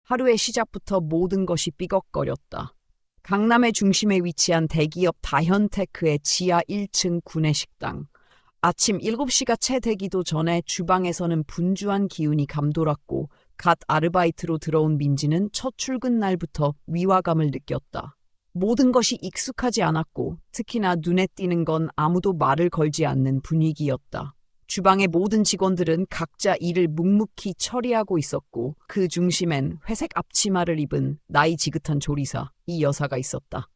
하루의 시작부터 모든 것이 삐걱거렸다. 강남의 중심에 위치한 대기업 다현테크의 지하 1층 구내식당. 아침 7시가 채 되기도 전에 주방에서는 분주한 기운이 감돌았고 갓 아르바이트로 들어온 민지는 첫 출근 날부터 위화감을 느꼈다. 모든 것이 익숙하지 않았고 특히나 눈에 띄는 건 아무도 말을 걸지 않는 분위기였다. 주방의 모든 직원들은 각자 일을 묵묵히 처리하고 있었고 그 중심엔 회색 앞치마를 입은 나이 지긋한 조리사, 이 여사가 있었다.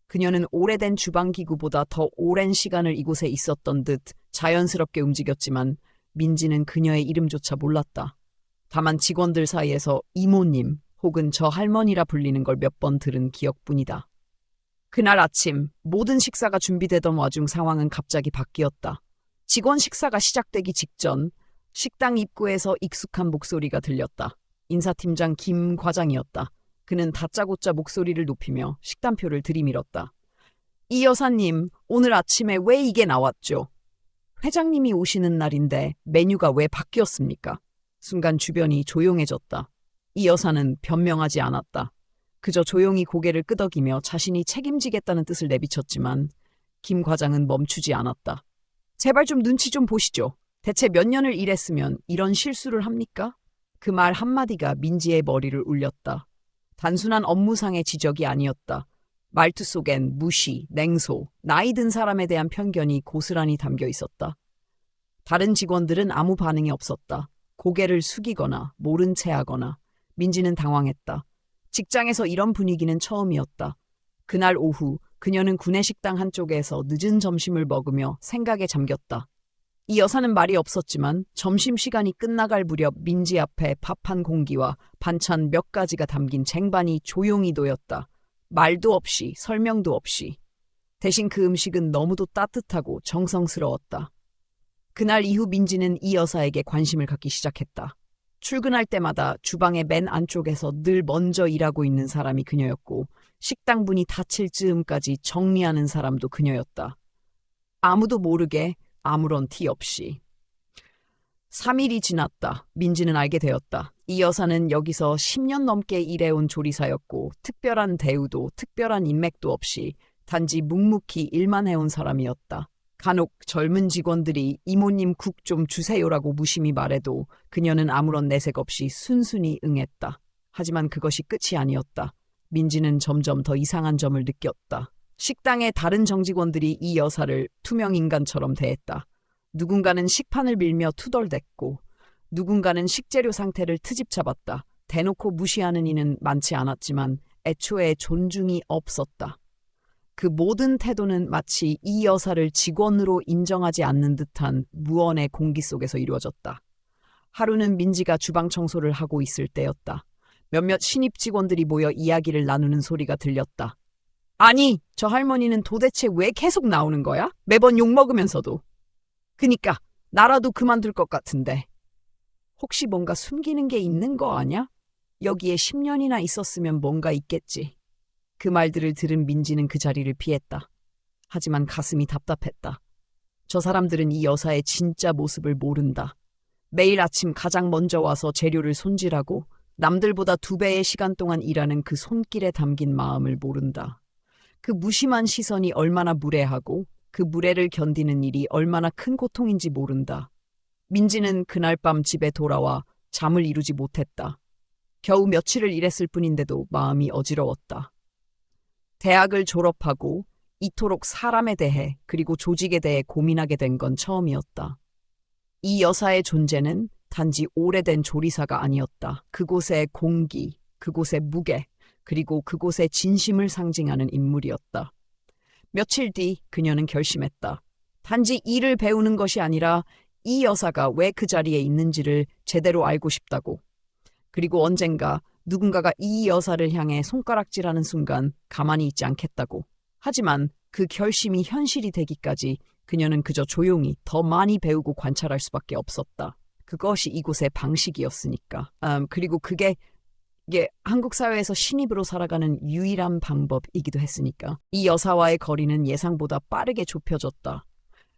그녀는 오래된 주방기구보다 더 오랜 시간을 이곳에 있었던 듯 자연스럽게 움직였지만 민지는 그녀의 이름조차 몰랐다. 다만 직원들 사이에서 이모님 혹은 저 할머니라 불리는 걸 몇 번 들은 기억뿐이다. 그날 아침 모든 식사가 준비되던 와중 상황은 갑자기 바뀌었다. 직원 식사가 시작되기 직전 식당 입구에서 익숙한 목소리가 들렸다. 인사팀장 김 과장이었다. 그는 다짜고짜 목소리를 높이며 식단표를 들이밀었다. 이 여사님, 오늘 아침에 왜 이게 나왔죠? 회장님이 오시는 날인데 메뉴가 왜 바뀌었습니까? 순간 주변이 조용해졌다. 이 여사는 변명하지 않았다. 그저 조용히 고개를 끄덕이며 자신이 책임지겠다는 뜻을 내비쳤지만 김 과장은 멈추지 않았다. 제발 좀 눈치 좀 보시죠. 대체 몇 년을 일했으면 이런 실수를 합니까? 그 말 한마디가 민지의 머리를 울렸다. 단순한 업무상의 지적이 아니었다. 말투 속엔 무시, 냉소, 나이 든 사람에 대한 편견이 고스란히 담겨 있었다. 다른 직원들은 아무 반응이 없었다. 고개를 숙이거나 모른 채 하거나. 민지는 당황했다. 직장에서 이런 분위기는 처음이었다. 그날 오후 그녀는 구내식당 한쪽에서 늦은 점심을 먹으며 생각에 잠겼다. 이 여사는 말이 없었지만 점심시간이 끝나갈 무렵 민지 앞에 밥 한 공기와 반찬 몇 가지가 담긴 쟁반이 조용히 놓였다. 말도 없이 설명도 없이. 대신 그 음식은 너무도 따뜻하고 정성스러웠다. 그날 이후 민지는 이 여사에게 관심을 갖기 시작했다. 출근할 때마다 주방의 맨 안쪽에서 늘 먼저 일하고 있는 사람이 그녀였고 식당 문이 닫힐 즈음까지 정리하는 사람도 그녀였다. 아무도 모르게 아무런 티 없이. 3일이 지났다. 민지는 알게 되었다. 이 여사는 여기서 10년 넘게 일해온 조리사였고 특별한 대우도 특별한 인맥도 없이 단지 묵묵히 일만 해온 사람이었다. 간혹 젊은 직원들이 이모님 국 좀 주세요라고 무심히 말해도 그녀는 아무런 내색 없이 순순히 응했다. 하지만 그것이 끝이 아니었다. 민지는 점점 더 이상한 점을 느꼈다. 식당의 다른 정직원들이 이 여사를 투명인간처럼 대했다. 누군가는 식판을 밀며 투덜댔고 누군가는 식재료 상태를 트집 잡았다. 대놓고 무시하는 이는 많지 않았지만 애초에 존중이 없었다. 그 모든 태도는 마치 이 여사를 직원으로 인정하지 않는 듯한 무언의 공기 속에서 이루어졌다. 하루는 민지가 주방 청소를 하고 있을 때였다. 몇몇 신입 직원들이 모여 이야기를 나누는 소리가 들렸다. 아니, 저 할머니는 도대체 왜 계속 나오는 거야? 매번 욕먹으면서도. 그니까 나라도 그만둘 것 같은데. 혹시 뭔가 숨기는 게 있는 거 아냐? 여기에 10년이나 있었으면 뭔가 있겠지. 그 말들을 들은 민지는 그 자리를 피했다. 하지만 가슴이 답답했다. 저 사람들은 이 여사의 진짜 모습을 모른다. 매일 아침 가장 먼저 와서 재료를 손질하고 남들보다 2배의 시간 동안 일하는 그 손길에 담긴 마음을 모른다. 그 무심한 시선이 얼마나 무례하고 그 무례를 견디는 일이 얼마나 큰 고통인지 모른다. 민지는 그날 밤 집에 돌아와 잠을 이루지 못했다. 겨우 며칠을 일했을 뿐인데도 마음이 어지러웠다. 대학을 졸업하고 이토록 사람에 대해 그리고 조직에 대해 고민하게 된 건 처음이었다. 이 여사의 존재는 단지 오래된 조리사가 아니었다. 그곳의 공기, 그곳의 무게, 그리고 그곳의 진심을 상징하는 인물이었다. 며칠 뒤 그녀는 결심했다. 단지 일을 배우는 것이 아니라 이 여사가 왜 그 자리에 있는지를 제대로 알고 싶다고. 그리고 언젠가 누군가가 이 여사를 향해 손가락질하는 순간 가만히 있지 않겠다고. 하지만 그 결심이 현실이 되기까지 그녀는 그저 조용히 더 많이 배우고 관찰할 수밖에 없었다. 그것이 이곳의 방식이었으니까. 그리고 이게 한국 사회에서 신입으로 살아가는 유일한 방법이기도 했으니까. 이 여사와의 거리는 예상보다 빠르게 좁혀졌다.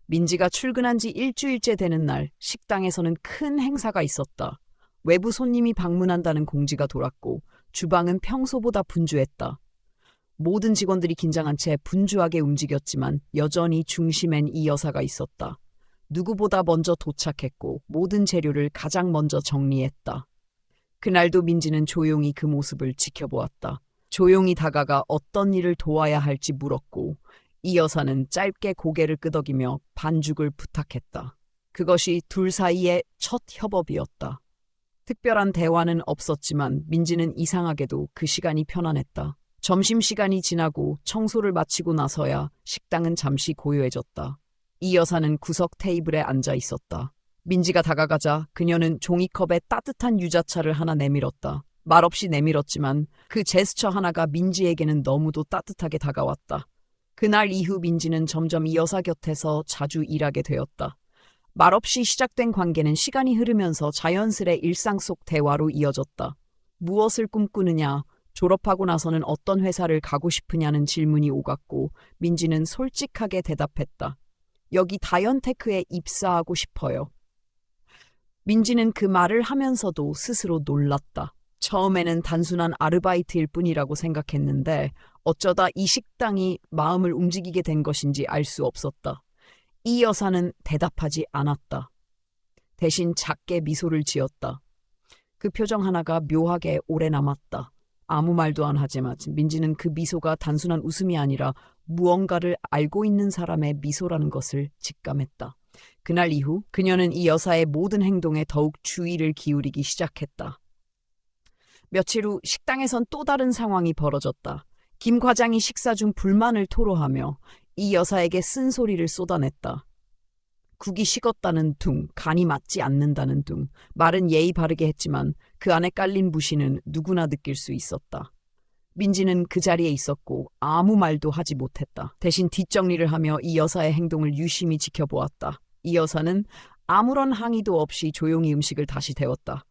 민지가 출근한 지 일주일째 되는 날 식당에서는 큰 행사가 있었다. 외부 손님이 방문한다는 공지가 돌았고 주방은 평소보다 분주했다. 모든 직원들이 긴장한 채 분주하게 움직였지만 여전히 중심엔 이 여사가 있었다. 누구보다 먼저 도착했고 모든 재료를 가장 먼저 정리했다. 그날도 민지는 조용히 그 모습을 지켜보았다. 조용히 다가가 어떤 일을 도와야 할지 물었고 이 여사는 짧게 고개를 끄덕이며 반죽을 부탁했다. 그것이 둘 사이의 첫 협업이었다. 특별한 대화는 없었지만 민지는 이상하게도 그 시간이 편안했다. 점심시간이 지나고 청소를 마치고 나서야 식당은 잠시 고요해졌다. 이 여사는 구석 테이블에 앉아 있었다. 민지가 다가가자 그녀는 종이컵에 따뜻한 유자차를 하나 내밀었다. 말없이 내밀었지만 그 제스처 하나가 민지에게는 너무도 따뜻하게 다가왔다. 그날 이후 민지는 점점 이 여사 곁에서 자주 일하게 되었다. 말없이 시작된 관계는 시간이 흐르면서 자연스레 일상 속 대화로 이어졌다. 무엇을 꿈꾸느냐, 졸업하고 나서는 어떤 회사를 가고 싶으냐는 질문이 오갔고 민지는 솔직하게 대답했다. 여기 다현테크에 입사하고 싶어요. 민지는 그 말을 하면서도 스스로 놀랐다. 처음에는 단순한 아르바이트일 뿐이라고 생각했는데 어쩌다 이 식당이 마음을 움직이게 된 것인지 알 수 없었다. 이 여사는 대답하지 않았다. 대신 작게 미소를 지었다. 그 표정 하나가 묘하게 오래 남았다. 아무 말도 안 하지만 민지는 그 미소가 단순한 웃음이 아니라 무언가를 알고 있는 사람의 미소라는 것을 직감했다. 그날 이후 그녀는 이 여사의 모든 행동에 더욱 주의를 기울이기 시작했다. 며칠 후 식당에선 또 다른 상황이 벌어졌다. 김 과장이 식사 중 불만을 토로하며 이 여사에게 쓴소리를 쏟아냈다. 국이 식었다는 둥, 간이 맞지 않는다는 둥, 말은 예의 바르게 했지만 그 안에 깔린 무시는 누구나 느낄 수 있었다. 민지는 그 자리에 있었고 아무 말도 하지 못했다. 대신 뒷정리를 하며 이 여사의 행동을 유심히 지켜보았다. 이 여사는 아무런 항의도 없이 조용히 음식을 다시 데웠다.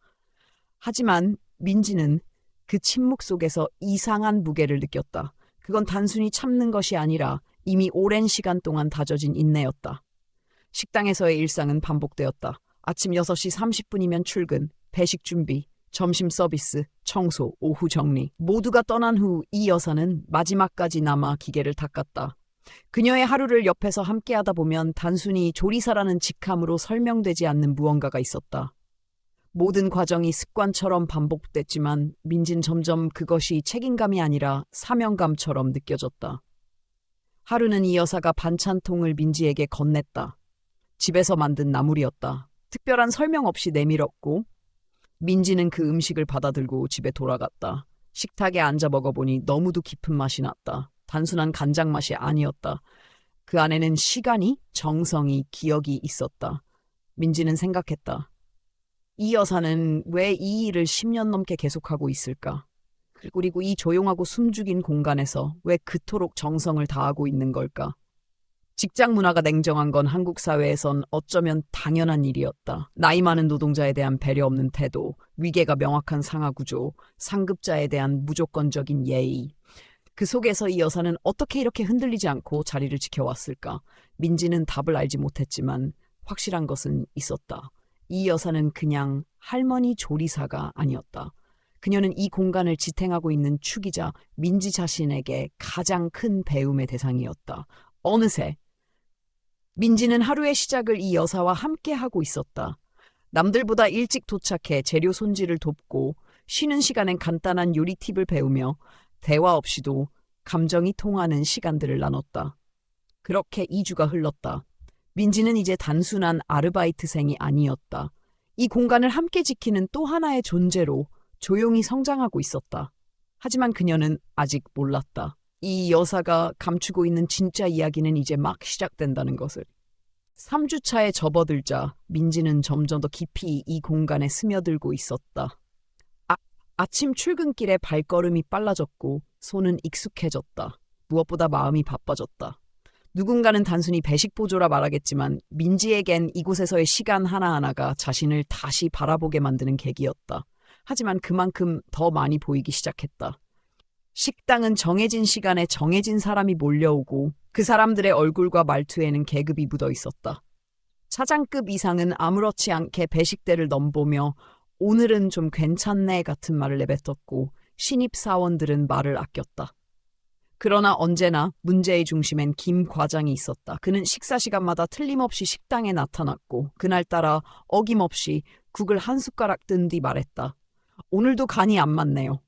하지만 민지는 그 침묵 속에서 이상한 무게를 느꼈다. 그건 단순히 참는 것이 아니라 이미 오랜 시간 동안 다져진 인내였다. 식당에서의 일상은 반복되었다. 아침 6시 30분이면 출근, 배식 준비, 점심 서비스, 청소, 오후 정리. 모두가 떠난 후 이 여사는 마지막까지 남아 기계를 닦았다. 그녀의 하루를 옆에서 함께하다 보면 단순히 조리사라는 직함으로 설명되지 않는 무언가가 있었다. 모든 과정이 습관처럼 반복됐지만 민진 점점 그것이 책임감이 아니라 사명감처럼 느껴졌다. 하루는 이 여사가 반찬통을 민지에게 건넸다. 집에서 만든 나물이었다. 특별한 설명 없이 내밀었고 민지는 그 음식을 받아들고 집에 돌아갔다. 식탁에 앉아 먹어보니 너무도 깊은 맛이 났다. 단순한 간장 맛이 아니었다. 그 안에는 시간이, 정성이, 기억이 있었다. 민지는 생각했다. 이 여사는 왜 이 일을 10년 넘게 계속하고 있을까? 그리고 이 조용하고 숨죽인 공간에서 왜 그토록 정성을 다하고 있는 걸까? 직장 문화가 냉정한 건 한국 사회에선 어쩌면 당연한 일이었다. 나이 많은 노동자에 대한 배려 없는 태도, 위계가 명확한 상하 구조, 상급자에 대한 무조건적인 예의. 그 속에서 이 여사는 어떻게 이렇게 흔들리지 않고 자리를 지켜왔을까? 민지는 답을 알지 못했지만 확실한 것은 있었다. 이 여사는 그냥 할머니 조리사가 아니었다. 그녀는 이 공간을 지탱하고 있는 축이자 민지 자신에게 가장 큰 배움의 대상이었다. 어느새 민지는 하루의 시작을 이 여사와 함께 하고 있었다. 남들보다 일찍 도착해 재료 손질을 돕고 쉬는 시간엔 간단한 요리 팁을 배우며 대화 없이도 감정이 통하는 시간들을 나눴다. 그렇게 2주가 흘렀다. 민지는 이제 단순한 아르바이트생이 아니었다. 이 공간을 함께 지키는 또 하나의 존재로 조용히 성장하고 있었다. 하지만 그녀는 아직 몰랐다. 이 여사가 감추고 있는 진짜 이야기는 이제 막 시작된다는 것을. 3주차에 접어들자 민지는 점점 더 깊이 이 공간에 스며들고 있었다. 아침 출근길에 발걸음이 빨라졌고 손은 익숙해졌다. 무엇보다 마음이 바빠졌다. 누군가는 단순히 배식 보조라 말하겠지만 민지에겐 이곳에서의 시간 하나하나가 자신을 다시 바라보게 만드는 계기였다. 하지만 그만큼 더 많이 보이기 시작했다. 식당은 정해진 시간에 정해진 사람이 몰려오고 그 사람들의 얼굴과 말투에는 계급이 묻어 있었다. 차장급 이상은 아무렇지 않게 배식대를 넘보며 오늘은 좀 괜찮네 같은 말을 내뱉었고 신입사원들은 말을 아꼈다. 그러나 언제나 문제의 중심엔 김 과장이 있었다. 그는 식사 시간마다 틀림없이 식당에 나타났고 그날따라 어김없이 국을 한 숟가락 뜬 뒤 말했다. 오늘도 간이 안 맞네요.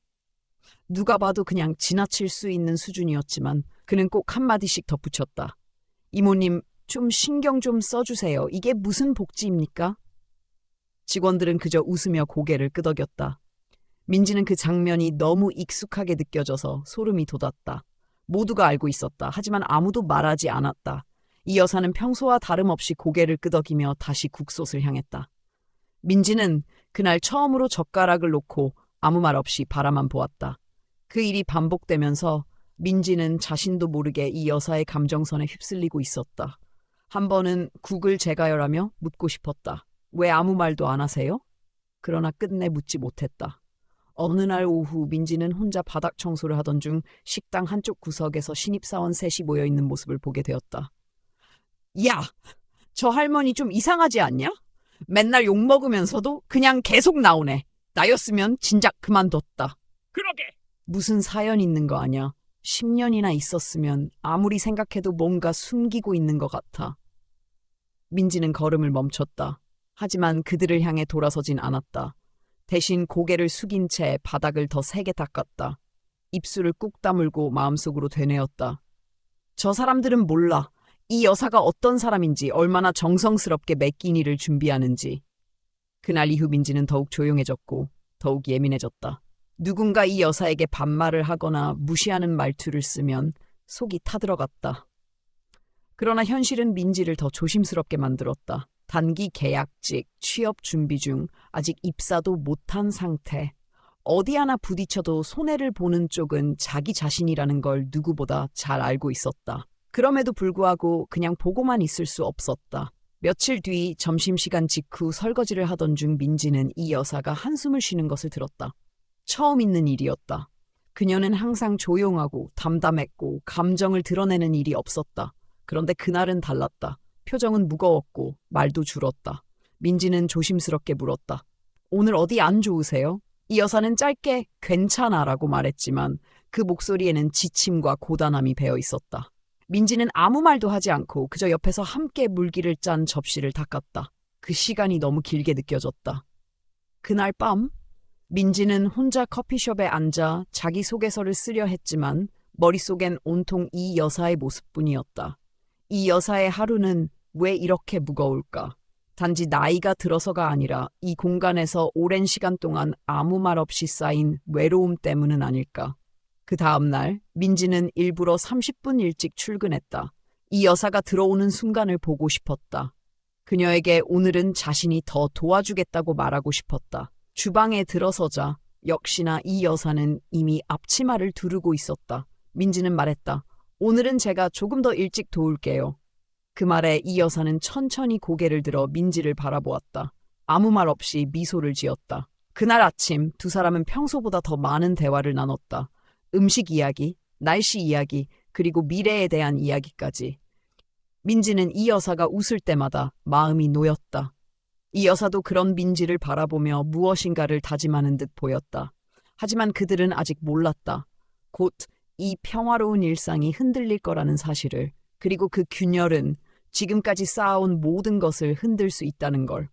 누가 봐도 그냥 지나칠 수 있는 수준이었지만 그는 꼭 한마디씩 덧붙였다. 이모님, 좀 신경 좀 써주세요. 이게 무슨 복지입니까? 직원들은 그저 웃으며 고개를 끄덕였다. 민지는 그 장면이 너무 익숙하게 느껴져서 소름이 돋았다. 모두가 알고 있었다. 하지만 아무도 말하지 않았다. 이 여사는 평소와 다름없이 고개를 끄덕이며 다시 국솥을 향했다. 민지는 그날 처음으로 젓가락을 놓고 아무 말 없이 바라만 보았다. 그 일이 반복되면서 민지는 자신도 모르게 이 여사의 감정선에 휩쓸리고 있었다. 한 번은 국을 제가요라며 묻고 싶었다. 왜 아무 말도 안 하세요? 그러나 끝내 묻지 못했다. 어느 날 오후 민지는 혼자 바닥 청소를 하던 중 식당 한쪽 구석에서 신입사원 셋이 모여있는 모습을 보게 되었다. 야! 저 할머니 좀 이상하지 않냐? 맨날 욕먹으면서도 그냥 계속 나오네. 나였으면 진작 그만뒀다. 그러게! 무슨 사연 있는 거 아냐? 10년이나 있었으면 아무리 생각해도 뭔가 숨기고 있는 것 같아. 민지는 걸음을 멈췄다. 하지만 그들을 향해 돌아서진 않았다. 대신 고개를 숙인 채 바닥을 더 세게 닦았다. 입술을 꾹 다물고 마음속으로 되뇌었다. 저 사람들은 몰라. 이 여사가 어떤 사람인지, 얼마나 정성스럽게 매 끼니를 준비하는지. 그날 이후 민지는 더욱 조용해졌고 더욱 예민해졌다. 누군가 이 여사에게 반말을 하거나 무시하는 말투를 쓰면 속이 타들어갔다. 그러나 현실은 민지를 더 조심스럽게 만들었다. 단기 계약직, 취업 준비 중, 아직 입사도 못한 상태. 어디 하나 부딪혀도 손해를 보는 쪽은 자기 자신이라는 걸 누구보다 잘 알고 있었다. 그럼에도 불구하고 그냥 보고만 있을 수 없었다. 며칠 뒤 점심시간 직후 설거지를 하던 중 민지는 이 여사가 한숨을 쉬는 것을 들었다. 처음 있는 일이었다. 그녀는 항상 조용하고 담담했고 감정을 드러내는 일이 없었다. 그런데 그날은 달랐다. 표정은 무거웠고 말도 줄었다. 민지는 조심스럽게 물었다. 오늘 어디 안 좋으세요? 이 여사는 짧게 괜찮아라고 말했지만 그 목소리에는 지침과 고단함이 배어 있었다. 민지는 아무 말도 하지 않고 그저 옆에서 함께 물기를 짠 접시를 닦았다. 그 시간이 너무 길게 느껴졌다. 그날 밤 민지는 혼자 커피숍에 앉아 자기소개서를 쓰려 했지만 머릿속엔 온통 이 여사의 모습뿐이었다. 이 여사의 하루는 왜 이렇게 무거울까? 단지 나이가 들어서가 아니라 이 공간에서 오랜 시간 동안 아무 말 없이 쌓인 외로움 때문은 아닐까? 그 다음 날 민지는 일부러 30분 일찍 출근했다. 이 여사가 들어오는 순간을 보고 싶었다. 그녀에게 오늘은 자신이 더 도와주겠다고 말하고 싶었다. 주방에 들어서자 역시나 이 여사는 이미 앞치마를 두르고 있었다. 민지는 말했다. 오늘은 제가 조금 더 일찍 도울게요. 그 말에 이 여사는 천천히 고개를 들어 민지를 바라보았다. 아무 말 없이 미소를 지었다. 그날 아침 두 사람은 평소보다 더 많은 대화를 나눴다. 음식 이야기, 날씨 이야기, 그리고 미래에 대한 이야기까지. 민지는 이 여사가 웃을 때마다 마음이 놓였다. 이 여사도 그런 민지를 바라보며 무엇인가를 다짐하는 듯 보였다. 하지만 그들은 아직 몰랐다. 곧 이 평화로운 일상이 흔들릴 거라는 사실을, 그리고 그 균열은 지금까지 쌓아온 모든 것을 흔들 수 있다는 걸.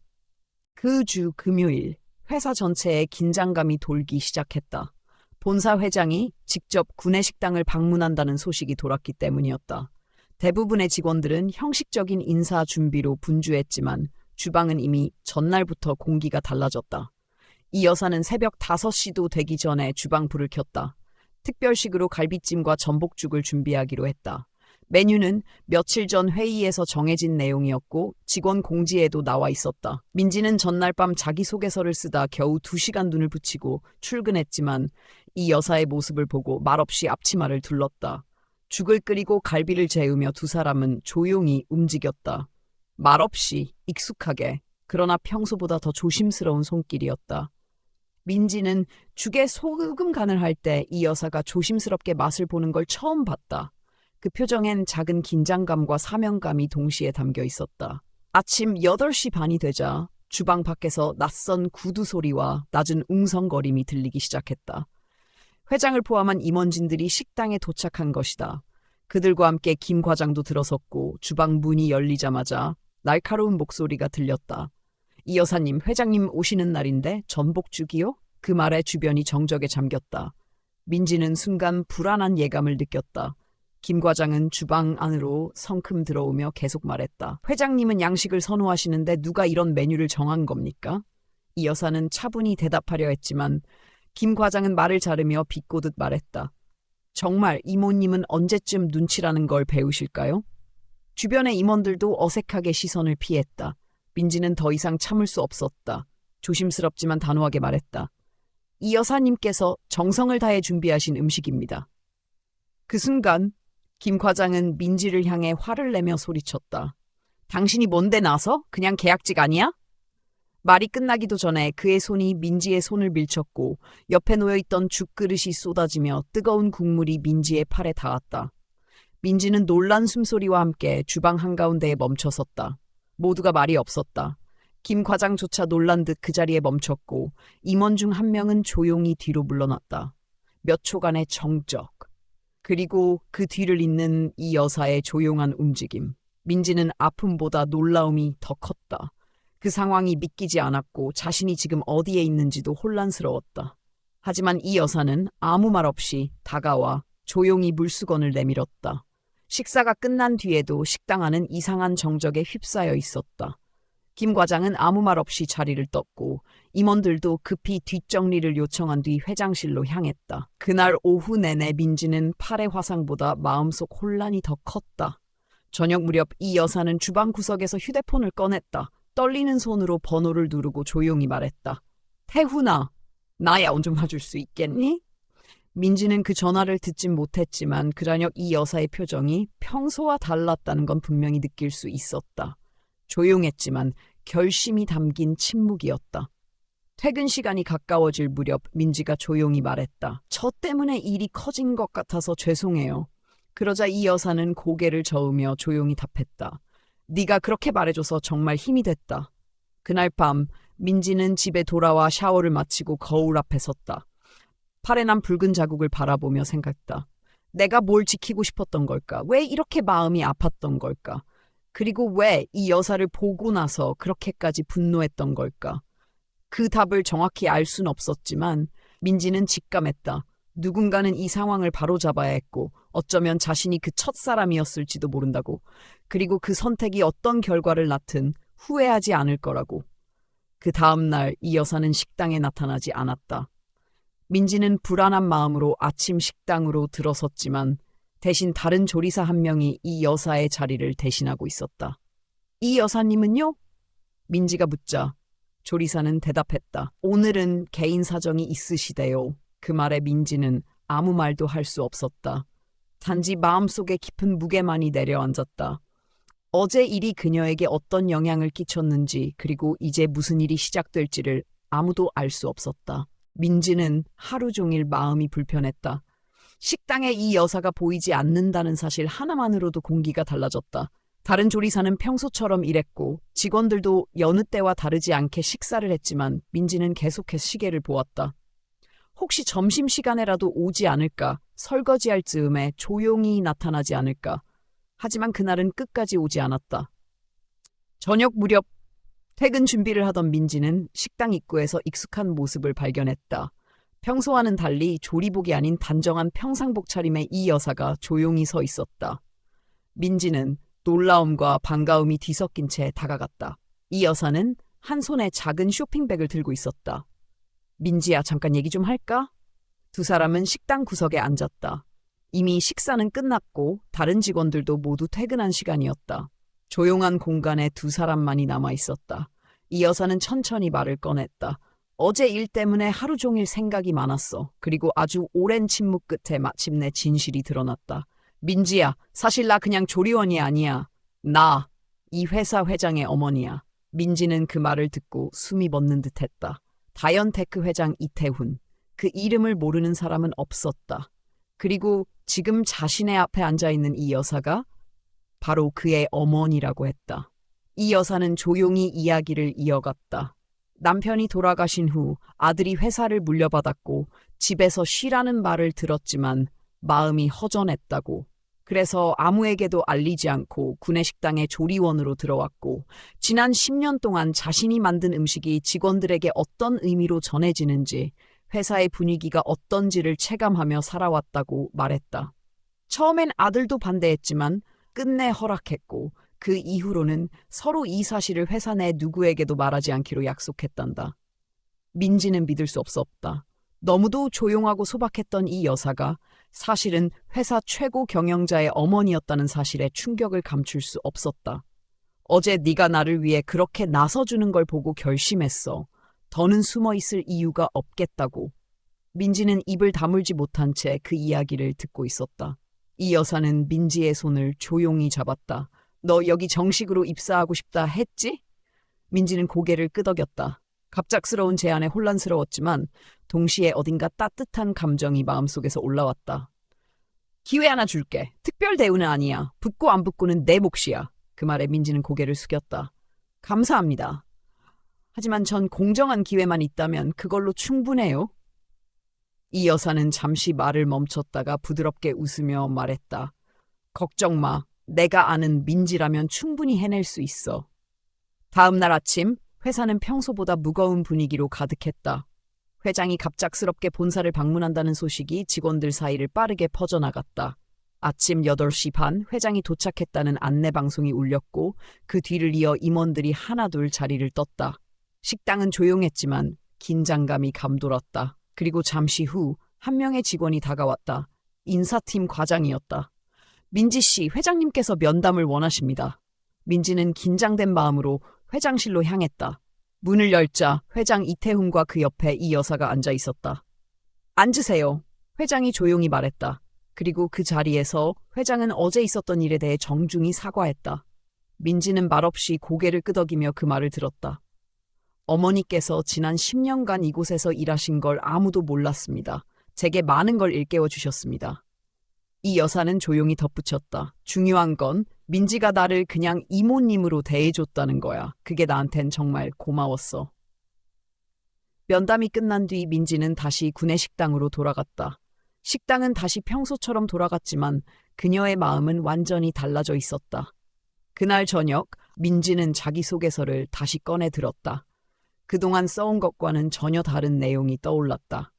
그 주 금요일, 회사 전체에 긴장감이 돌기 시작했다. 본사 회장이 직접 구내식당을 방문한다는 소식이 돌았기 때문이었다. 대부분의 직원들은 형식적인 인사 준비로 분주했지만 주방은 이미 전날부터 공기가 달라졌다. 이 여사는 새벽 5시도 되기 전에 주방 불을 켰다. 특별식으로 갈비찜과 전복죽을 준비하기로 했다. 메뉴는 며칠 전 회의에서 정해진 내용이었고 직원 공지에도 나와 있었다. 민지는 전날 밤 자기소개서를 쓰다 겨우 2시간 눈을 붙이고 출근했지만 이 여사의 모습을 보고 말없이 앞치마를 둘렀다. 죽을 끓이고 갈비를 재우며 두 사람은 조용히 움직였다. 말없이 익숙하게, 그러나 평소보다 더 조심스러운 손길이었다. 민지는 죽에 소금 간을 할 때 이 여사가 조심스럽게 맛을 보는 걸 처음 봤다. 그 표정엔 작은 긴장감과 사명감이 동시에 담겨 있었다. 아침 8시 반이 되자 주방 밖에서 낯선 구두 소리와 낮은 웅성거림이 들리기 시작했다. 회장을 포함한 임원진들이 식당에 도착한 것이다. 그들과 함께 김 과장도 들어섰고 주방 문이 열리자마자 날카로운 목소리가 들렸다. 이 여사님, 회장님 오시는 날인데 전복 주기요? 그 말에 주변이 정적에 잠겼다. 민지는 순간 불안한 예감을 느꼈다. 김 과장은 주방 안으로 성큼 들어오며 계속 말했다. 회장님은 양식을 선호하시는데 누가 이런 메뉴를 정한 겁니까? 이 여사는 차분히 대답하려 했지만 김 과장은 말을 자르며 비꼬듯 말했다. 정말 이모님은 언제쯤 눈치라는 걸 배우실까요? 주변의 임원들도 어색하게 시선을 피했다. 민지는 더 이상 참을 수 없었다. 조심스럽지만 단호하게 말했다. 이 여사님께서 정성을 다해 준비하신 음식입니다. 그 순간 김 과장은 민지를 향해 화를 내며 소리쳤다. 당신이 뭔데 나서? 그냥 계약직 아니야? 말이 끝나기도 전에 그의 손이 민지의 손을 밀쳤고 옆에 놓여있던 죽그릇이 쏟아지며 뜨거운 국물이 민지의 팔에 닿았다. 민지는 놀란 숨소리와 함께 주방 한가운데에 멈춰섰다. 모두가 말이 없었다. 김 과장조차 놀란 듯 그 자리에 멈췄고 임원 중 한 명은 조용히 뒤로 물러났다. 몇 초간의 정적. 그리고 그 뒤를 잇는 이 여사의 조용한 움직임. 민지는 아픔보다 놀라움이 더 컸다. 그 상황이 믿기지 않았고 자신이 지금 어디에 있는지도 혼란스러웠다. 하지만 이 여사는 아무 말 없이 다가와 조용히 물수건을 내밀었다. 식사가 끝난 뒤에도 식당 안은 이상한 정적에 휩싸여 있었다. 김 과장은 아무 말 없이 자리를 떴고 임원들도 급히 뒷정리를 요청한 뒤 회장실로 향했다. 그날 오후 내내 민지는 팔의 화상보다 마음속 혼란이 더 컸다. 저녁 무렵 이 여사는 주방 구석에서 휴대폰을 꺼냈다. 떨리는 손으로 번호를 누르고 조용히 말했다. 태훈아, 나야 온 좀 봐줄 수 있겠니? 민지는 그 전화를 듣진 못했지만 그 저녁 이 여사의 표정이 평소와 달랐다는 건 분명히 느낄 수 있었다. 조용했지만 결심이 담긴 침묵이었다. 퇴근 시간이 가까워질 무렵 민지가 조용히 말했다. 저 때문에 일이 커진 것 같아서 죄송해요. 그러자 이 여사는 고개를 저으며 조용히 답했다. 네가 그렇게 말해줘서 정말 힘이 됐다. 그날 밤 민지는 집에 돌아와 샤워를 마치고 거울 앞에 섰다. 팔에 난 붉은 자국을 바라보며 생각했다. 내가 뭘 지키고 싶었던 걸까? 왜 이렇게 마음이 아팠던 걸까? 그리고 왜 이 여사를 보고 나서 그렇게까지 분노했던 걸까? 그 답을 정확히 알 수는 없었지만 민지는 직감했다. 누군가는 이 상황을 바로잡아야 했고 어쩌면 자신이 그 첫사람이었을지도 모른다고. 그리고 그 선택이 어떤 결과를 낳든 후회하지 않을 거라고. 그 다음 날 이 여사는 식당에 나타나지 않았다. 민지는 불안한 마음으로 아침 식당으로 들어섰지만 대신 다른 조리사 한 명이 이 여사의 자리를 대신하고 있었다. 이 여사님은요? 민지가 묻자 조리사는 대답했다. 오늘은 개인 사정이 있으시대요. 그 말에 민지는 아무 말도 할 수 없었다. 단지 마음속에 깊은 무게만이 내려앉았다. 어제 일이 그녀에게 어떤 영향을 끼쳤는지 그리고 이제 무슨 일이 시작될지를 아무도 알 수 없었다. 민지는 하루 종일 마음이 불편했다. 식당에 이 여사가 보이지 않는다는 사실 하나만으로도 공기가 달라졌다. 다른 조리사는 평소처럼 일했고 직원들도 여느 때와 다르지 않게 식사를 했지만 민지는 계속해서 시계를 보았다. 혹시 점심시간에라도 오지 않을까? 설거지할 즈음에 조용히 나타나지 않을까? 하지만 그날은 끝까지 오지 않았다. 저녁 무렵 퇴근 준비를 하던 민지는 식당 입구에서 익숙한 모습을 발견했다. 평소와는 달리 조리복이 아닌 단정한 평상복 차림의 이 여사가 조용히 서 있었다. 민지는 놀라움과 반가움이 뒤섞인 채 다가갔다. 이 여사는 한 손에 작은 쇼핑백을 들고 있었다. 민지야, 잠깐 얘기 좀 할까? 두 사람은 식당 구석에 앉았다. 이미 식사는 끝났고 다른 직원들도 모두 퇴근한 시간이었다. 조용한 공간에 두 사람만이 남아 있었다. 이 여사는 천천히 말을 꺼냈다. 어제 일 때문에 하루 종일 생각이 많았어. 그리고 아주 오랜 침묵 끝에 마침내 진실이 드러났다. 민지야, 사실 나 그냥 조리원이 아니야. 나, 이 회사 회장의 어머니야. 민지는 그 말을 듣고 숨이 멎는 듯했다. 다현테크 회장 이태훈. 그 이름을 모르는 사람은 없었다. 그리고 지금 자신의 앞에 앉아있는 이 여사가 바로 그의 어머니라고 했다. 이 여사는 조용히 이야기를 이어갔다. 남편이 돌아가신 후 아들이 회사를 물려받았고 집에서 쉬라는 말을 들었지만 마음이 허전했다고. 그래서 아무에게도 알리지 않고 구내식당의 조리원으로 들어왔고 지난 10년 동안 자신이 만든 음식이 직원들에게 어떤 의미로 전해지는지 회사의 분위기가 어떤지를 체감하며 살아왔다고 말했다. 처음엔 아들도 반대했지만 끝내 허락했고 그 이후로는 서로 이 사실을 회사 내 누구에게도 말하지 않기로 약속했단다. 민지는 믿을 수 없었다. 너무도 조용하고 소박했던 이 여사가 사실은 회사 최고 경영자의 어머니였다는 사실에 충격을 감출 수 없었다. 어제 네가 나를 위해 그렇게 나서주는 걸 보고 결심했어. 더는 숨어 있을 이유가 없겠다고. 민지는 입을 다물지 못한 채 그 이야기를 듣고 있었다. 이 여사는 민지의 손을 조용히 잡았다. 너 여기 정식으로 입사하고 싶다 했지? 민지는 고개를 끄덕였다. 갑작스러운 제안에 혼란스러웠지만 동시에 어딘가 따뜻한 감정이 마음속에서 올라왔다. 기회 하나 줄게. 특별 대우는 아니야. 붙고 안 붙고는 내 몫이야. 그 말에 민지는 고개를 숙였다. 감사합니다. 하지만 전 공정한 기회만 있다면 그걸로 충분해요. 이 여사는 잠시 말을 멈췄다가 부드럽게 웃으며 말했다. 걱정 마. 내가 아는 민지라면 충분히 해낼 수 있어. 다음 날 아침 회사는 평소보다 무거운 분위기로 가득했다. 회장이 갑작스럽게 본사를 방문한다는 소식이 직원들 사이를 빠르게 퍼져나갔다. 아침 8시 반 회장이 도착했다는 안내방송이 울렸고 그 뒤를 이어 임원들이 하나둘 자리를 떴다. 식당은 조용했지만 긴장감이 감돌았다. 그리고 잠시 후 한 명의 직원이 다가왔다. 인사팀 과장이었다. 민지 씨, 회장님께서 면담을 원하십니다. 민지는 긴장된 마음으로 회장실로 향했다. 문을 열자 회장 이태훈과 그 옆에 이 여사가 앉아 있었다. 앉으세요. 회장이 조용히 말했다. 그리고 그 자리에서 회장은 어제 있었던 일에 대해 정중히 사과했다. 민지는 말없이 고개를 끄덕이며 그 말을 들었다. 어머니께서 지난 10년간 이곳에서 일하신 걸 아무도 몰랐습니다. 제게 많은 걸 일깨워 주셨습니다. 이 여사는 조용히 덧붙였다. 중요한 건 민지가 나를 그냥 이모님으로 대해줬다는 거야. 그게 나한텐 정말 고마웠어. 면담이 끝난 뒤 민지는 다시 구내식당으로 돌아갔다. 식당은 다시 평소처럼 돌아갔지만 그녀의 마음은 완전히 달라져 있었다. 그날 저녁 민지는 자기소개서를 다시 꺼내 들었다. 그동안 써온 것과는 전혀 다른 내용이 떠올랐다.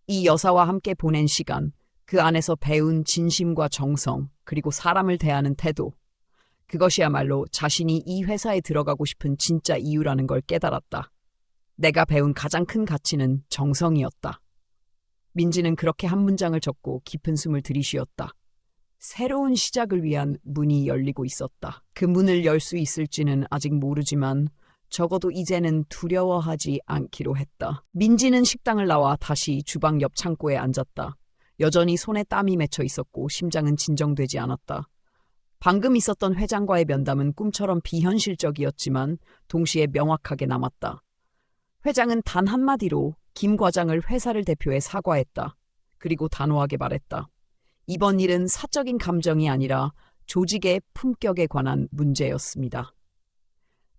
이 여사와 함께 보낸 시간, 그 안에서 배운 진심과 정성, 그리고 사람을 대하는 태도. 그것이야말로 자신이 이 회사에 들어가고 싶은 진짜 이유라는 걸 깨달았다. 내가 배운 가장 큰 가치는 정성이었다. 민지는 그렇게 한 문장을 적고 깊은 숨을 들이쉬었다. 새로운 시작을 위한 문이 열리고 있었다. 그 문을 열 수 있을지는 아직 모르지만 적어도 이제는 두려워하지 않기로 했다. 민지는 식당을 나와 다시 주방 옆 창고에 앉았다. 여전히 손에 땀이 맺혀 있었고 심장은 진정되지 않았다. 방금 있었던 회장과의 면담은 꿈처럼 비현실적이었지만 동시에 명확하게 남았다. 회장은 단 한마디로 김 과장을 회사를 대표해 사과했다. 그리고 단호하게 말했다. 이번 일은 사적인 감정이 아니라 조직의 품격에 관한 문제였습니다.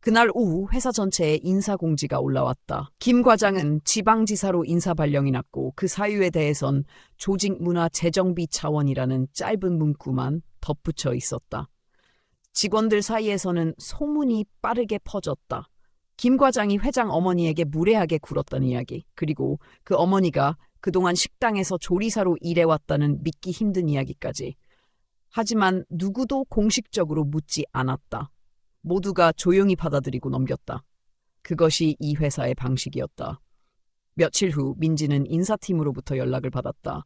그날 오후 회사 전체에 인사공지가 올라왔다. 김 과장은 지방지사로 인사 발령이 났고 그 사유에 대해선 조직 문화 재정비 차원이라는 짧은 문구만 덧붙여 있었다. 직원들 사이에서는 소문이 빠르게 퍼졌다. 김 과장이 회장 어머니에게 무례하게 굴었다는 이야기, 그리고 그 어머니가 그동안 식당에서 조리사로 일해왔다는 믿기 힘든 이야기까지. 하지만 누구도 공식적으로 묻지 않았다. 모두가 조용히 받아들이고 넘겼다. 그것이 이 회사의 방식이었다. 며칠 후 민지는 인사팀으로부터 연락을 받았다.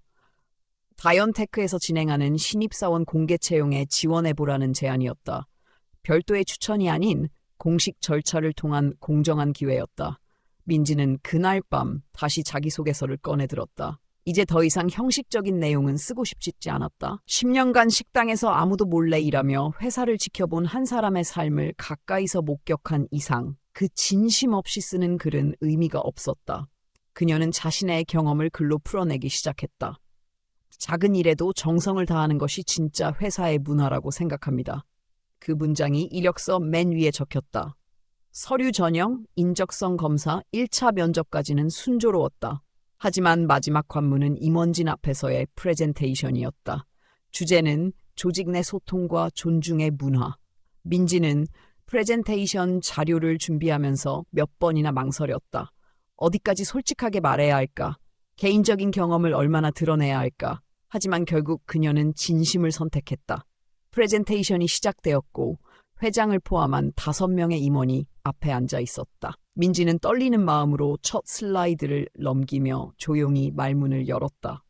다현테크에서 진행하는 신입사원 공개 채용에 지원해보라는 제안이었다. 별도의 추천이 아닌 공식 절차를 통한 공정한 기회였다. 민지는 그날 밤 다시 자기소개서를 꺼내들었다. 이제 더 이상 형식적인 내용은 쓰고 싶지 않았다. 10년간 식당에서 아무도 몰래 일하며 회사를 지켜본 한 사람의 삶을 가까이서 목격한 이상 그 진심 없이 쓰는 글은 의미가 없었다. 그녀는 자신의 경험을 글로 풀어내기 시작했다. 작은 일에도 정성을 다하는 것이 진짜 회사의 문화라고 생각합니다. 그 문장이 이력서 맨 위에 적혔다. 서류 전형, 인적성 검사, 1차 면접까지는 순조로웠다. 하지만 마지막 관문은 임원진 앞에서의 프레젠테이션이었다. 주제는 조직 내 소통과 존중의 문화. 민지는 프레젠테이션 자료를 준비하면서 몇 번이나 망설였다. 어디까지 솔직하게 말해야 할까? 개인적인 경험을 얼마나 드러내야 할까? 하지만 결국 그녀는 진심을 선택했다. 프레젠테이션이 시작되었고 회장을 포함한 5명의 임원이 앞에 앉아 있었다. 민지는 떨리는 마음으로 첫 슬라이드를 넘기며 조용히 말문을 열었다.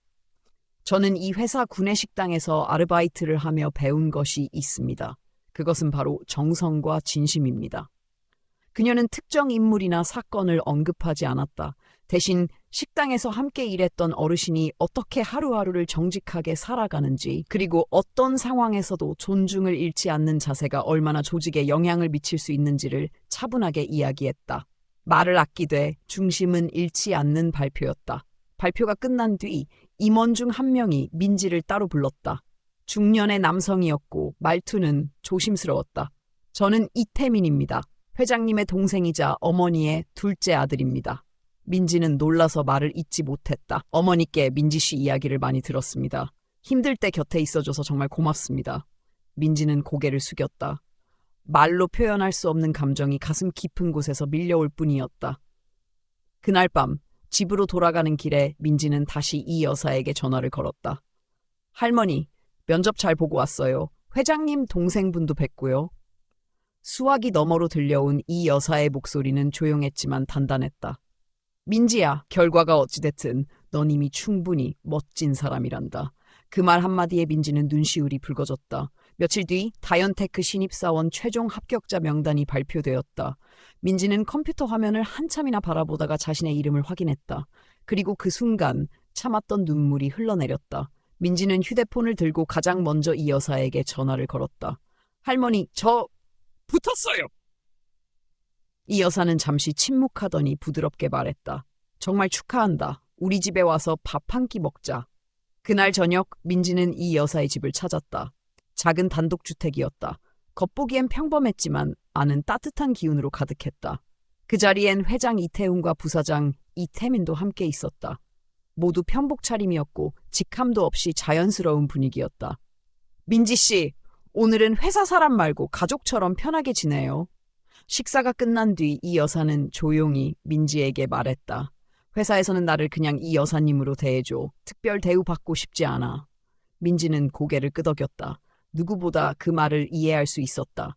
저는 이 회사 구내식당에서 아르바이트를 하며 배운 것이 있습니다. 그것은 바로 정성과 진심입니다. 그녀는 특정 인물이나 사건을 언급하지 않았다. 대신 식당에서 함께 일했던 어르신이 어떻게 하루하루를 정직하게 살아가는지, 그리고 어떤 상황에서도 존중을 잃지 않는 자세가 얼마나 조직에 영향을 미칠 수 있는지를 차분하게 이야기했다. 말을 아끼되 중심은 잃지 않는 발표였다. 발표가 끝난 뒤 임원 중 한 명이 민지를 따로 불렀다. 중년의 남성이었고 말투는 조심스러웠다. 저는 이태민입니다. 회장님의 동생이자 어머니의 둘째 아들입니다. 민지는 놀라서 말을 잇지 못했다. 어머니께 민지 씨 이야기를 많이 들었습니다. 힘들 때 곁에 있어줘서 정말 고맙습니다. 민지는 고개를 숙였다. 말로 표현할 수 없는 감정이 가슴 깊은 곳에서 밀려올 뿐이었다. 그날 밤 집으로 돌아가는 길에 민지는 다시 이 여사에게 전화를 걸었다. 할머니, 면접 잘 보고 왔어요. 회장님 동생분도 뵀고요. 수화기 너머로 들려온 이 여사의 목소리는 조용했지만 단단했다. 민지야, 결과가 어찌됐든 넌 이미 충분히 멋진 사람이란다. 그 말 한마디에 민지는 눈시울이 붉어졌다. 며칠 뒤 다현테크 신입사원 최종 합격자 명단이 발표되었다. 민지는 컴퓨터 화면을 한참이나 바라보다가 자신의 이름을 확인했다. 그리고 그 순간 참았던 눈물이 흘러내렸다. 민지는 휴대폰을 들고 가장 먼저 이 여사에게 전화를 걸었다. 할머니, 저 붙었어요. 이 여사는 잠시 침묵하더니 부드럽게 말했다. 정말 축하한다. 우리 집에 와서 밥 한 끼 먹자. 그날 저녁 민지는 이 여사의 집을 찾았다. 작은 단독주택이었다. 겉보기엔 평범했지만 안은 따뜻한 기운으로 가득했다. 그 자리엔 회장 이태훈과 부사장 이태민도 함께 있었다. 모두 편복 차림이었고 직함도 없이 자연스러운 분위기였다. 민지 씨, 오늘은 회사 사람 말고 가족처럼 편하게 지내요. 식사가 끝난 뒤 이 여사는 조용히 민지에게 말했다. 회사에서는 나를 그냥 이 여사님으로 대해줘. 특별 대우받고 싶지 않아. 민지는 고개를 끄덕였다. 누구보다 그 말을 이해할 수 있었다.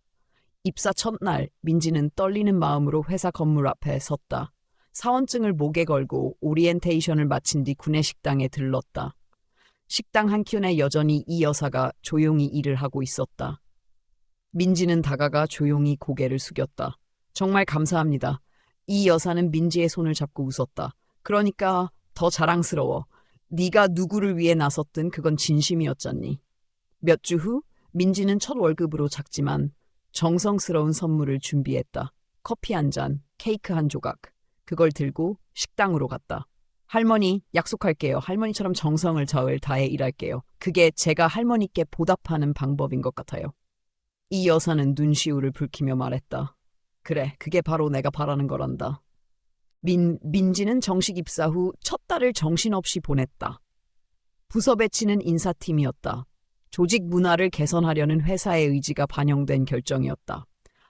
입사 첫날 민지는 떨리는 마음으로 회사 건물 앞에 섰다. 사원증을 목에 걸고 오리엔테이션을 마친 뒤 구내식당에 들렀다. 식당 한켠에 여전히 이 여사가 조용히 일을 하고 있었다. 민지는 다가가 조용히 고개를 숙였다. 정말 감사합니다. 이 여사는 민지의 손을 잡고 웃었다. 그러니까 더 자랑스러워. 네가 누구를 위해 나섰든 그건 진심이었잖니. 몇 주 후 민지는 첫 월급으로 작지만 정성스러운 선물을 준비했다. 커피 한 잔, 케이크 한 조각. 그걸 들고 식당으로 갔다. 할머니, 약속할게요. 할머니처럼 정성을 다해 일할게요. 그게 제가 할머니께 보답하는 방법인 것 같아요. 이 여사는 눈시울을 붉히며 말했다. 그래, 그게 바로 내가 바라는 거란다. 민지는 정식 입사 후 첫 달을 정신없이 보냈다. 부서 배치는 인사팀이었다. 조직 문화를 개선하려는 회사의 의지가 반영된 결정이었다.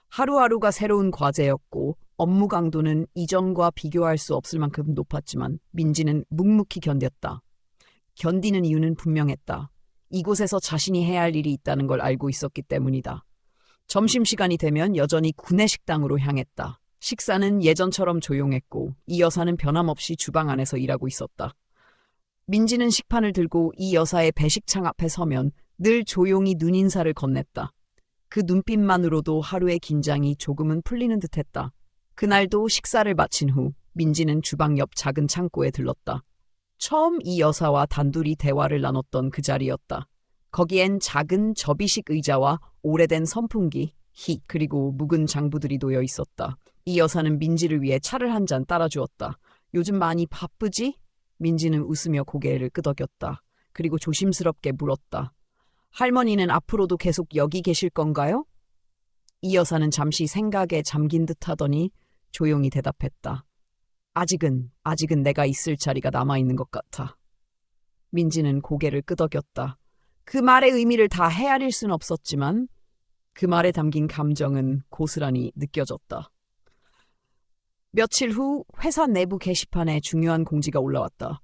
하루하루가 새로운 과제였고 업무 강도는 이전과 비교할 수 없을 만큼 높았지만 민지는 묵묵히 견뎠다. 견디는 이유는 분명했다. 이곳에서 자신이 해야 할 일이 있다는 걸 알고 있었기 때문이다. 점심시간이 되면 여전히 구내식당으로 향했다. 식사는 예전처럼 조용했고 이 여사는 변함없이 주방 안에서 일하고 있었다. 민지는 식판을 들고 이 여사의 배식창 앞에 서면 늘 조용히 눈인사를 건넸다. 그 눈빛만으로도 하루의 긴장이 조금은 풀리는 듯했다. 그날도 식사를 마친 후 민지는 주방 옆 작은 창고에 들렀다. 처음 이 여사와 단둘이 대화를 나눴던 그 자리였다. 거기엔 작은 접이식 의자와 오래된 선풍기, 그리고 묵은 장부들이 놓여 있었다. 이 여사는 민지를 위해 차를 한 잔 따라주었다. 요즘 많이 바쁘지? 민지는 웃으며 고개를 끄덕였다. 그리고 조심스럽게 물었다. 할머니는 앞으로도 계속 여기 계실 건가요? 이 여사는 잠시 생각에 잠긴 듯 하더니 조용히 대답했다. 아직은 내가 있을 자리가 남아있는 것 같아. 민지는 고개를 끄덕였다. 그 말의 의미를 다 헤아릴 순 없었지만 그 말에 담긴 감정은 고스란히 느껴졌다. 며칠 후 회사 내부 게시판에 중요한 공지가 올라왔다.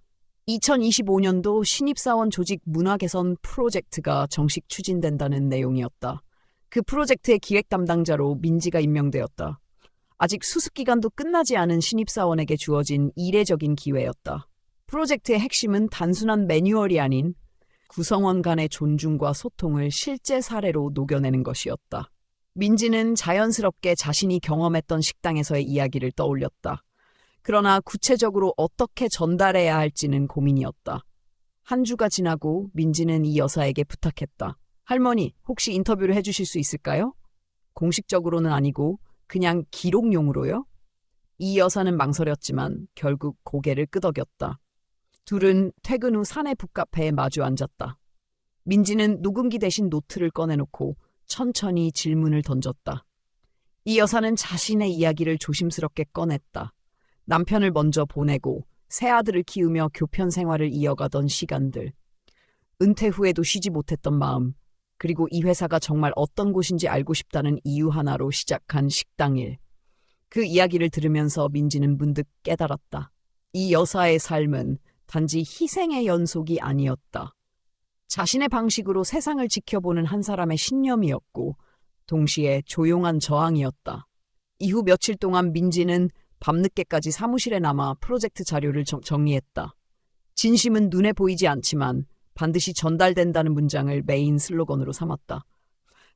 2025년도 신입사원 조직 문화 개선 프로젝트가 정식 추진된다는 내용이었다. 그 프로젝트의 기획 담당자로 민지가 임명되었다. 아직 수습 기간도 끝나지 않은 신입사원에게 주어진 이례적인 기회였다. 프로젝트의 핵심은 단순한 매뉴얼이 아닌 구성원 간의 존중과 소통을 실제 사례로 녹여내는 것이었다. 민지는 자연스럽게 자신이 경험했던 식당에서의 이야기를 떠올렸다. 그러나 구체적으로 어떻게 전달해야 할지는 고민이었다. 한 주가 지나고 민지는 이 여사에게 부탁했다. 할머니, 혹시 인터뷰를 해주실 수 있을까요? 공식적으로는 아니고 그냥 기록용으로요? 이 여사는 망설였지만 결국 고개를 끄덕였다. 둘은 퇴근 후 사내 북카페에 마주 앉았다. 민지는 녹음기 대신 노트를 꺼내놓고 천천히 질문을 던졌다. 이 여사는 자신의 이야기를 조심스럽게 꺼냈다. 남편을 먼저 보내고 새 아들을 키우며 교편 생활을 이어가던 시간들. 은퇴 후에도 쉬지 못했던 마음. 그리고 이 회사가 정말 어떤 곳인지 알고 싶다는 이유 하나로 시작한 식당 일. 그 이야기를 들으면서 민지는 문득 깨달았다. 이 여사의 삶은 단지 희생의 연속이 아니었다. 자신의 방식으로 세상을 지켜보는 한 사람의 신념이었고 동시에 조용한 저항이었다. 이후 며칠 동안 민지는 밤늦게까지 사무실에 남아 프로젝트 자료를 정리했다. 진심은 눈에 보이지 않지만 반드시 전달된다는 문장을 메인 슬로건으로 삼았다.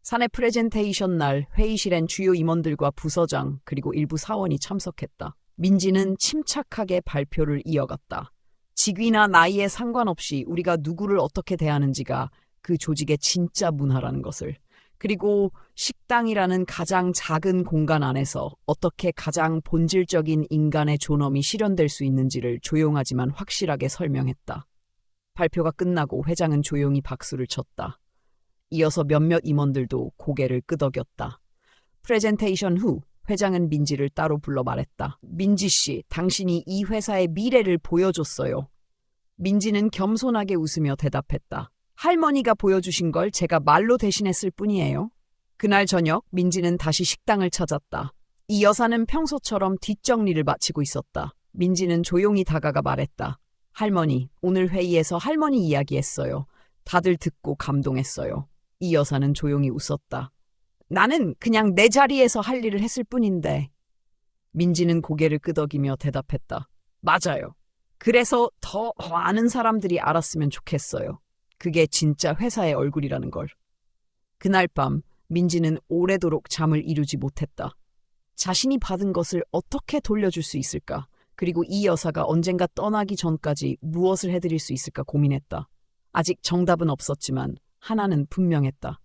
사내 프레젠테이션 날 회의실엔 주요 임원들과 부서장 그리고 일부 사원이 참석했다. 민지는 침착하게 발표를 이어갔다. 직위나 나이에 상관없이 우리가 누구를 어떻게 대하는지가 그 조직의 진짜 문화라는 것을, 그리고 식당이라는 가장 작은 공간 안에서 어떻게 가장 본질적인 인간의 존엄이 실현될 수 있는지를 조용하지만 확실하게 설명했다. 발표가 끝나고 회장은 조용히 박수를 쳤다. 이어서 몇몇 임원들도 고개를 끄덕였다. 프레젠테이션 후 회장은 민지를 따로 불러 말했다. 민지 씨, 당신이 이 회사의 미래를 보여줬어요. 민지는 겸손하게 웃으며 대답했다. 할머니가 보여주신 걸 제가 말로 대신했을 뿐이에요. 그날 저녁 민지는 다시 식당을 찾았다. 이 여사는 평소처럼 뒷정리를 마치고 있었다. 민지는 조용히 다가가 말했다. 할머니, 오늘 회의에서 할머니 이야기했어요. 다들 듣고 감동했어요. 이 여사는 조용히 웃었다. 나는 그냥 내 자리에서 할 일을 했을 뿐인데. 민지는 고개를 끄덕이며 대답했다. 맞아요. 그래서 더 많은 사람들이 알았으면 좋겠어요. 그게 진짜 회사의 얼굴이라는 걸. 그날 밤 민지는 오래도록 잠을 이루지 못했다. 자신이 받은 것을 어떻게 돌려줄 수 있을까? 그리고 이 여사가 언젠가 떠나기 전까지 무엇을 해드릴 수 있을까 고민했다. 아직 정답은 없었지만 하나는 분명했다.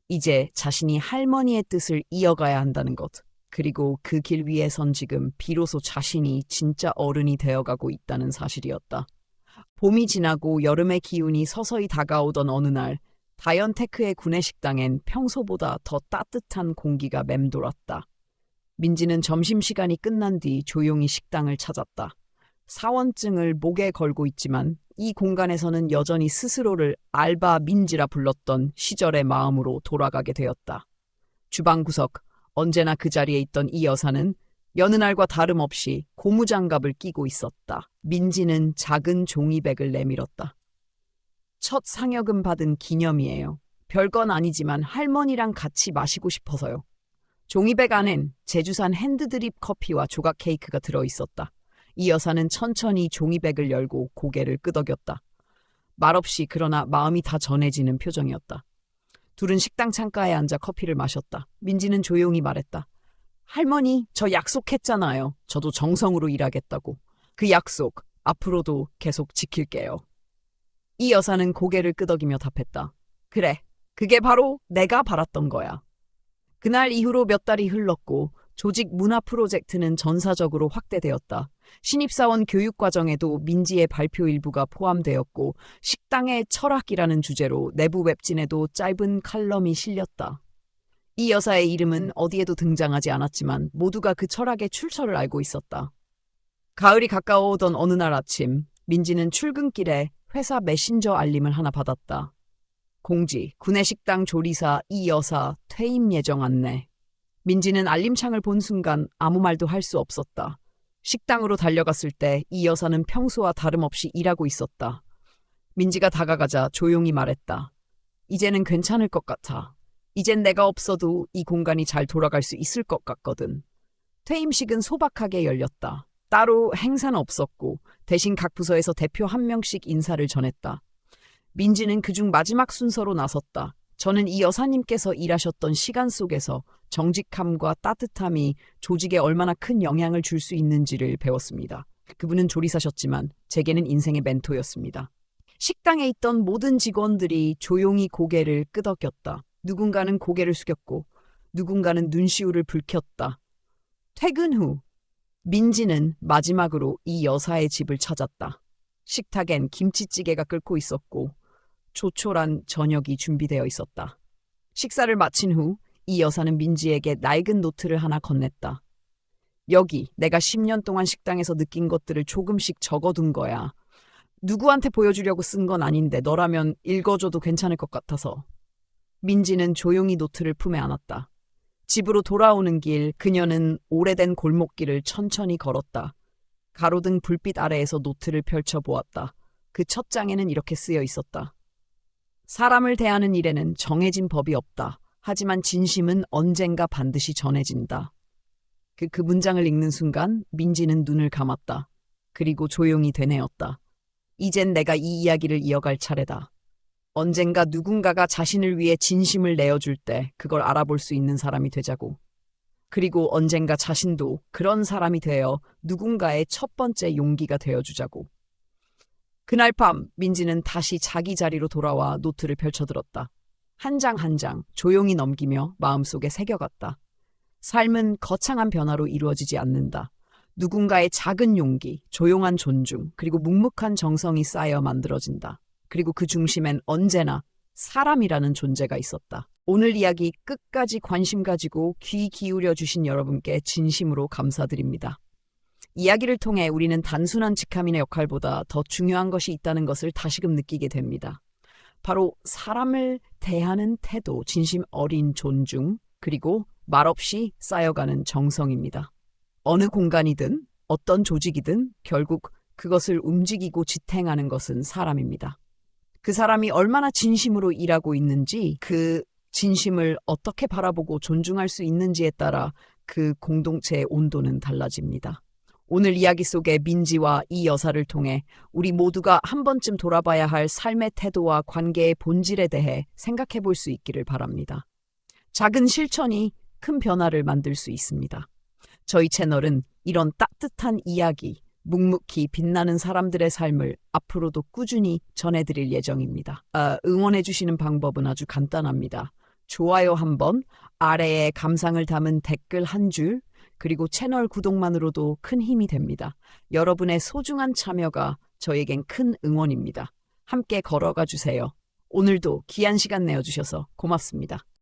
이제 자신이 할머니의 뜻을 이어가야 한다는 것. 그리고 그 길 위에선 지금 비로소 자신이 진짜 어른이 되어가고 있다는 사실이었다. 봄이 지나고 여름의 기운이 서서히 다가오던 어느 날, 다이언테크의 구내식당엔 평소보다 더 따뜻한 공기가 맴돌았다. 민지는 점심시간이 끝난 뒤 조용히 식당을 찾았다. 사원증을 목에 걸고 있지만 이 공간에서는 여전히 스스로를 알바 민지라 불렀던 시절의 마음으로 돌아가게 되었다. 주방 구석, 언제나 그 자리에 있던 이 여사는 여느 날과 다름없이 고무장갑을 끼고 있었다. 민지는 작은 종이백을 내밀었다. 첫 상여금 받은 기념이에요. 별건 아니지만 할머니랑 같이 마시고 싶어서요. 종이백 안엔 제주산 핸드드립 커피와 조각 케이크가 들어있었다. 이 여사는 천천히 종이백을 열고 고개를 끄덕였다. 말없이 그러나 마음이 다 전해지는 표정이었다. 둘은 식당 창가에 앉아 커피를 마셨다. 민지는 조용히 말했다. 할머니, 저 약속했잖아요. 저도 정성으로 일하겠다고. 그 약속, 앞으로도 계속 지킬게요. 이 여사는 고개를 끄덕이며 답했다. 그래, 그게 바로 내가 바랐던 거야. 그날 이후로 몇 달이 흘렀고 조직 문화 프로젝트는 전사적으로 확대되었다. 신입사원 교육 과정에도 민지의 발표 일부가 포함되었고 식당의 철학이라는 주제로 내부 웹진에도 짧은 칼럼이 실렸다. 이 여사의 이름은 어디에도 등장하지 않았지만 모두가 그 철학의 출처를 알고 있었다. 가을이 가까워오던 어느 날 아침, 민지는 출근길에 회사 메신저 알림을 하나 받았다. 공지, 구내식당 조리사 이 여사 퇴임 예정 안내. 민지는 알림창을 본 순간 아무 말도 할 수 없었다. 식당으로 달려갔을 때 이 여사는 평소와 다름없이 일하고 있었다. 민지가 다가가자 조용히 말했다. 이제는 괜찮을 것 같아. 이젠 내가 없어도 이 공간이 잘 돌아갈 수 있을 것 같거든. 퇴임식은 소박하게 열렸다. 따로 행사는 없었고 대신 각 부서에서 대표 한 명씩 인사를 전했다. 민지는 그중 마지막 순서로 나섰다. 저는 이 여사님께서 일하셨던 시간 속에서 정직함과 따뜻함이 조직에 얼마나 큰 영향을 줄 수 있는지를 배웠습니다. 그분은 조리사셨지만 제게는 인생의 멘토였습니다. 식당에 있던 모든 직원들이 조용히 고개를 끄덕였다. 누군가는 고개를 숙였고 누군가는 눈시울을 붉혔다. 퇴근 후 민지는 마지막으로 이 여사의 집을 찾았다. 식탁엔 김치찌개가 끓고 있었고 조촐한 저녁이 준비되어 있었다. 식사를 마친 후 이 여사는 민지에게 낡은 노트를 하나 건넸다. 여기 내가 10년 동안 식당에서 느낀 것들을 조금씩 적어둔 거야. 누구한테 보여주려고 쓴 건 아닌데 너라면 읽어줘도 괜찮을 것 같아서. 민지는 조용히 노트를 품에 안았다. 집으로 돌아오는 길 그녀는 오래된 골목길을 천천히 걸었다. 가로등 불빛 아래에서 노트를 펼쳐보았다. 그 첫 장에는 이렇게 쓰여 있었다. 사람을 대하는 일에는 정해진 법이 없다. 하지만 진심은 언젠가 반드시 전해진다. 그 문장을 읽는 순간 민지는 눈을 감았다. 그리고 조용히 되뇌었다. 이젠 내가 이 이야기를 이어갈 차례다. 언젠가 누군가가 자신을 위해 진심을 내어줄 때 그걸 알아볼 수 있는 사람이 되자고. 그리고 언젠가 자신도 그런 사람이 되어 누군가의 첫 번째 용기가 되어주자고. 그날 밤 민지는 다시 자기 자리로 돌아와 노트를 펼쳐들었다. 한 장 한 장 조용히 넘기며 마음속에 새겨갔다. 삶은 거창한 변화로 이루어지지 않는다. 누군가의 작은 용기, 조용한 존중, 그리고 묵묵한 정성이 쌓여 만들어진다. 그리고 그 중심엔 언제나 사람이라는 존재가 있었다. 오늘 이야기 끝까지 관심 가지고 귀 기울여 주신 여러분께 진심으로 감사드립니다. 이야기를 통해 우리는 단순한 직함인의 역할보다 더 중요한 것이 있다는 것을 다시금 느끼게 됩니다. 바로 사람을 대하는 태도, 진심 어린 존중, 그리고 말없이 쌓여가는 정성입니다. 어느 공간이든 어떤 조직이든 결국 그것을 움직이고 지탱하는 것은 사람입니다. 그 사람이 얼마나 진심으로 일하고 있는지, 그 진심을 어떻게 바라보고 존중할 수 있는지에 따라 그 공동체의 온도는 달라집니다. 오늘 이야기 속의 민지와 이 여사를 통해 우리 모두가 한 번쯤 돌아봐야 할 삶의 태도와 관계의 본질에 대해 생각해 볼 수 있기를 바랍니다. 작은 실천이 큰 변화를 만들 수 있습니다. 저희 채널은 이런 따뜻한 이야기, 묵묵히 빛나는 사람들의 삶을 앞으로도 꾸준히 전해드릴 예정입니다. 응원해주시는 방법은 아주 간단합니다. 좋아요 한번, 아래에 감상을 담은 댓글 한 줄, 그리고 채널 구독만으로도 큰 힘이 됩니다. 여러분의 소중한 참여가 저에겐 큰 응원입니다. 함께 걸어가 주세요. 오늘도 귀한 시간 내어주셔서 고맙습니다.